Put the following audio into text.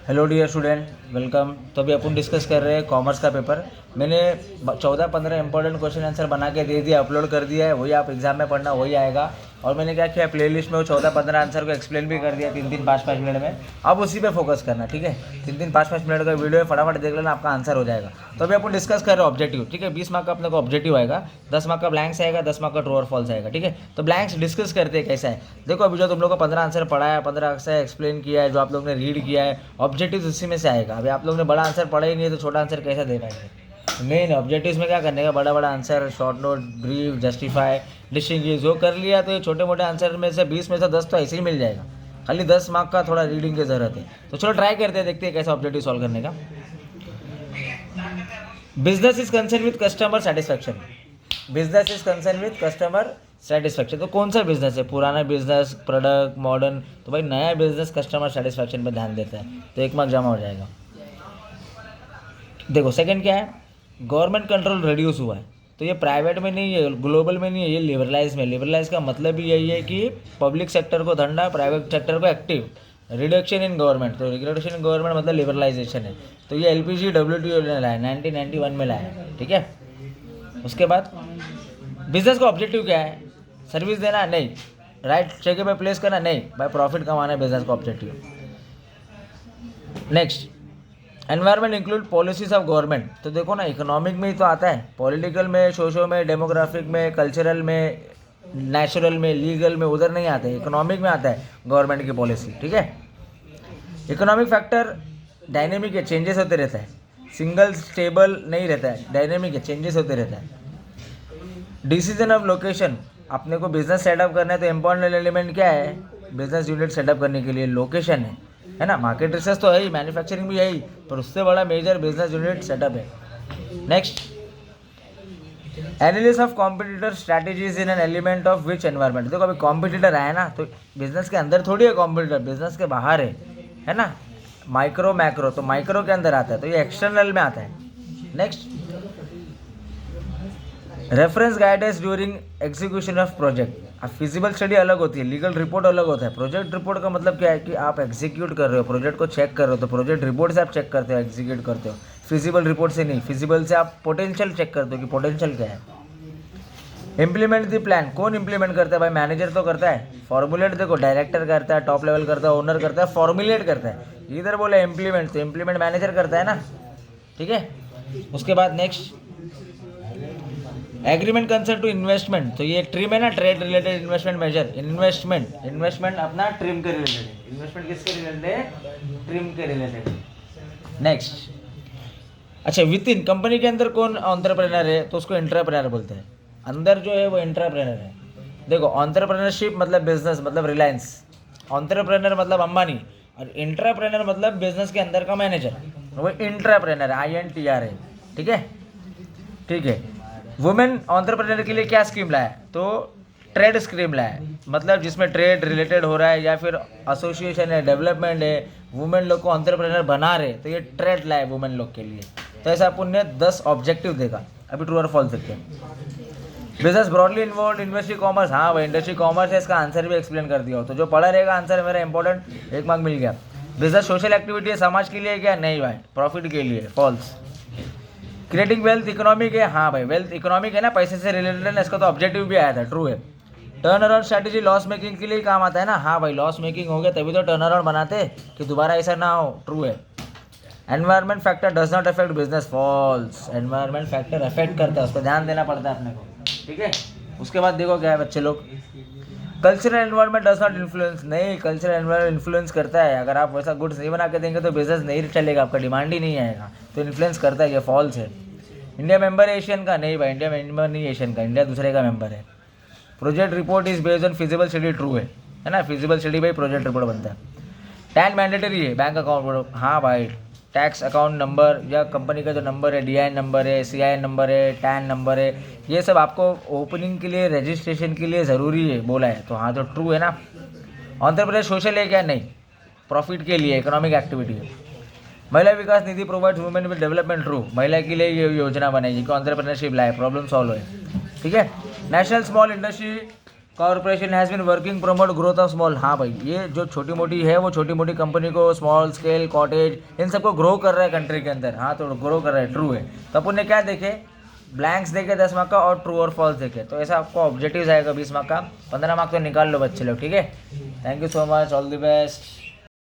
Hello dear student, welcome. तो अभी अपन discuss कर रहे हैं कॉमर्स का पेपर। मैंने 14-15 इंपॉर्टेंट क्वेश्चन आंसर बना के दे दिया, अपलोड कर दिया है। वही आप एग्जाम में पढ़ना, वही आएगा। और मैंने क्या किया, प्लेलिस्ट में वो 14-15 आंसर को एक्सप्लेन भी कर दिया 3-3 5-5 मिनट में। अब उसी पे फोकस करना, ठीक है। 3-3 5-5 मिनट का वीडियो है, फटाफट देख लेना, आपका आंसर हो जाएगा। तो अभी अपन डिस्कस कर रहे हैं ऑब्जेक्टिव, ठीक है। 20 मार्क का अपने को ऑब्जेक्टिव आएगा, 10 मार्क का ब्लैंक्स आएगा, 10 मार्क का ट्रू और फॉल्स आएगा, ठीक है। तो ब्लैंक्स डिस्कस करते हैं कैसा है। देखो अभी जो तुम लोग को 15 आंसर पढ़ा है, 15 से एक्सप्लेन किया है, जो आप लोग ने रीड किया है, ऑब्जेक्टिव इसी में से आएगा। अभी आप लोग ने बड़ा आंसर पढ़ा ही नहीं है तो छोटा आंसर कैसे दे पाएंगे। मेन ऑब्जेक्टिव्स में क्या करने का, बड़ा बड़ा answer, short note, brief, justify, distinguish जो कर लिया तो ये छोटे मोटे आंसर में से 20 में से 10 तो ऐसे ही मिल जाएगा। खाली 10 मार्क का थोड़ा रीडिंग की ज़रूरत है। तो चलो ट्राई करते हैं, देखते हैं कैसा ऑब्जेक्टिव सॉल्व करने का। Business is concern with customer satisfaction. Business is concern with customer satisfaction. तो कौन सा बिजनेस है, पुराना बिजनेस, प्रोडक्ट, मॉडर्न? तो भाई नया बिजनेस कस्टमर सेटिस्फैक्शन पर ध्यान देता है, तो 1 मार्क जमा हो जाएगा। देखो सेकंड क्या है, गवर्नमेंट कंट्रोल रिड्यूस हुआ है। तो ये प्राइवेट में नहीं है, ग्लोबल में नहीं है, ये लिबरलाइज में। लिबरलाइज का मतलब भी यही है कि पब्लिक सेक्टर को धंधा, प्राइवेट सेक्टर को एक्टिव। रिडक्शन इन गवर्नमेंट, तो रिडक्शन इन गवर्नमेंट मतलब लिबरलाइजेशन है। तो ये LPG WTO ने लाया, 1991 में लाया, ठीक है। उसके बाद बिजनेस का ऑब्जेक्टिव क्या है, सर्विस देना नहीं, राइट जगह पे प्लेस करना नहीं, भाई प्रॉफिट कमाना है बिजनेस का objective. Next, environment include policies of government. तो देखो ना, इकोनॉमिक में ही तो आता है, पॉलिटिकल में, सोशो में, डेमोग्राफिक में, कल्चरल में, नेचुरल में, लीगल में, उधर नहीं आते, इकोनॉमिक में आता है गवर्नमेंट की पॉलिसी, ठीक है। इकोनॉमिक फैक्टर डायनेमिक है, चेंजेस होते रहता है, सिंगल स्टेबल नहीं रहता है, डायनेमिक है, चेंजेस होते रहता है। डिसीजन ऑफ लोकेशन, अपने को बिजनेस सेटअप करना है तो इम्पोर्टेंट एलिमेंट क्या है, बिजनेस यूनिट सेटअप करने के लिए लोकेशन है ना। मार्केट रिसर्च तो है ही, मैन्युफैक्चरिंग भी है ही, पर उससे बड़ा मेजर बिजनेस यूनिट सेटअप है। Next, analysis of competitor strategies in an element of which environment. देखो अभी कॉम्पिटिटर आया ना, तो बिजनेस के अंदर थोड़ी है कॉम्पिटिटर, बिजनेस के बाहर है ना। माइक्रो मैक्रो, तो माइक्रो के अंदर आता है, तो ये एक्सटर्नल में आता है। Next, reference guidance during execution of project. अब फिजिबल स्टडी अलग होती है, लीगल रिपोर्ट अलग होता है। प्रोजेक्ट रिपोर्ट का मतलब क्या है कि आप एग्जीक्यूट कर रहे हो, प्रोजेक्ट को चेक कर रहे हो, तो प्रोजेक्ट रिपोर्ट से आप चेक करते हो, एग्जीक्यूट करते हो। फिजिबल रिपोर्ट से नहीं, फिजिबल से आप पोटेंशियल चेक करते हो कि पोटेंशियल क्या है। इम्प्लीमेंट द प्लान, कौन इम्प्लीमेंट करता है भाई, मैनेजर तो करता है। फॉर्मुलेट देखो, डायरेक्टर करता है, टॉप लेवल करता है, ओनर करता है, फॉर्मुलेट करता है। इधर बोले इम्प्लीमेंट, तो इम्प्लीमेंट मैनेजर करता है ना, ठीक है। उसके बाद next, agreement concern to investment. तो ये ट्रिम है ना, trade related investment major. Investment अपना ट्रिम के रिलेटेड है। इन्वेस्टमेंट किसके रिलेटेड है, ट्रिम के रिलेटेड। नेक्स्ट, अच्छा विद इन कंपनी के अंदर कौन एंटरप्रेन्योर है, तो उसको एंटरप्रेन्योर बोलते हैं। अंदर जो है वो एंटरप्रेन्योर है। देखो एंटरप्रेन्योरशिप मतलब बिजनेस, मतलब रिलायंस। एंटरप्रेन्योर मतलब अंबानी, और एंटरप्रेन्योर मतलब बिजनेस के अंदर का मैनेजर, वो एंटरप्रेन्योर है, INTR है, ठीक है। ठीक है, वुमेन एंटरप्रेन्योर के लिए क्या स्कीम लाया, तो ट्रेड स्कीम लाया, मतलब जिसमें ट्रेड रिलेटेड हो रहा है या फिर एसोसिएशन है, डेवलपमेंट है, वुमेन लोग को एंटरप्रेन्योर बना रहे, तो ये ट्रेड लाया वुमेन लोग के लिए। तो ऐसा अपन ने 10 ऑब्जेक्टिव देखा। अभी ट्रू और फॉल्स देखते हैं। Business broadly involve industry commerce, हाँ भाई इंडस्ट्री कॉमर्स है, इसका आंसर भी एक्सप्लेन कर दिया हो, तो जो पढ़ा रहेगा आंसर मेरा इंपॉर्टेंट, 1 मार्क मिल गया। बिजनेस सोशल एक्टिविटी है, समाज के लिए क्या, नहीं भाई प्रॉफिट के लिए, फॉल्स। क्रिएटिंग वेल्थ इकोनॉमिक है, हाँ भाई वेल्थ इकोनॉमिक है ना, पैसे से रिलेटेड है ना, इसका तो ऑब्जेक्टिव भी आया था, ट्रू है। Turn around strategy loss making के लिए काम आता है ना, हाँ भाई लॉस मेकिंग हो गया तभी तो टर्न अराउंड बनाते कि दोबारा ऐसा ना हो, ट्रू है। Environment factor does not affect business, false. Environment factor affect करता है, उस पर ध्यान देना पड़ता है अपने को, ठीक है। उसके बाद देखो क्या है बच्चे लोग, cultural environment does not influence. नहीं, कल्चरल एनवायरनमेंट इन्फ्लुएंस करता है। अगर आप वैसा गुड्स नहीं बना के देंगे तो बिजनेस नहीं चलेगा, आपका डिमांड ही नहीं आएगा, तो इन्फ्लुएंस करता है, ये फॉल्स है। इंडिया मेंबर है एशियन का, नहीं भाई इंडिया मेंबर नहीं एशियन का, इंडिया दूसरे का मेंबर है। Project report is based on feasible study, true है ना, फिजिबल स्टडी भाई प्रोजेक्ट रिपोर्ट बनता है। टैन मैंडेटरी है, बैंक अकाउंट, हाँ भाई टैक्स अकाउंट नंबर या कंपनी का जो नंबर है, DIN नंबर है, CIN नंबर है, टैन नंबर है, ये सब आपको ओपनिंग के लिए, रजिस्ट्रेशन के लिए ज़रूरी है बोला है, तो हाँ तो ट्रू है ना। एंटरप्रेन्योर सोशल है क्या, नहीं, प्रॉफिट के लिए, इकोनॉमिक एक्टिविटी है। Mahila Vikas Nidhi provides women with development, true, महिला के लिए ये योजना बनाई जिसको एंटरप्रेन्योरशिप लाए, प्रॉब्लम सॉल्व है, ठीक है। National Small Industry Corporation has been working promote growth of small. हाँ भाई, ये जो छोटी मोटी है वो छोटी मोटी कंपनी को, स्मॉल स्केल, कॉटेज, इन सबको ग्रो कर रहा है कंट्री के अंदर। हाँ, तो ग्रो कर रहा है, ट्रू है। तो अपन ने क्या देखे, ब्लैंक्स देखे 10 मार्क का और ट्रू और फॉल्स देखे। तो ऐसा आपको ऑब्जेक्टिव्स आएगा 20 मार्क का, 15 मार्क तो निकाल लो बच्चे लोग, ठीक है। Thank you so much, all the best.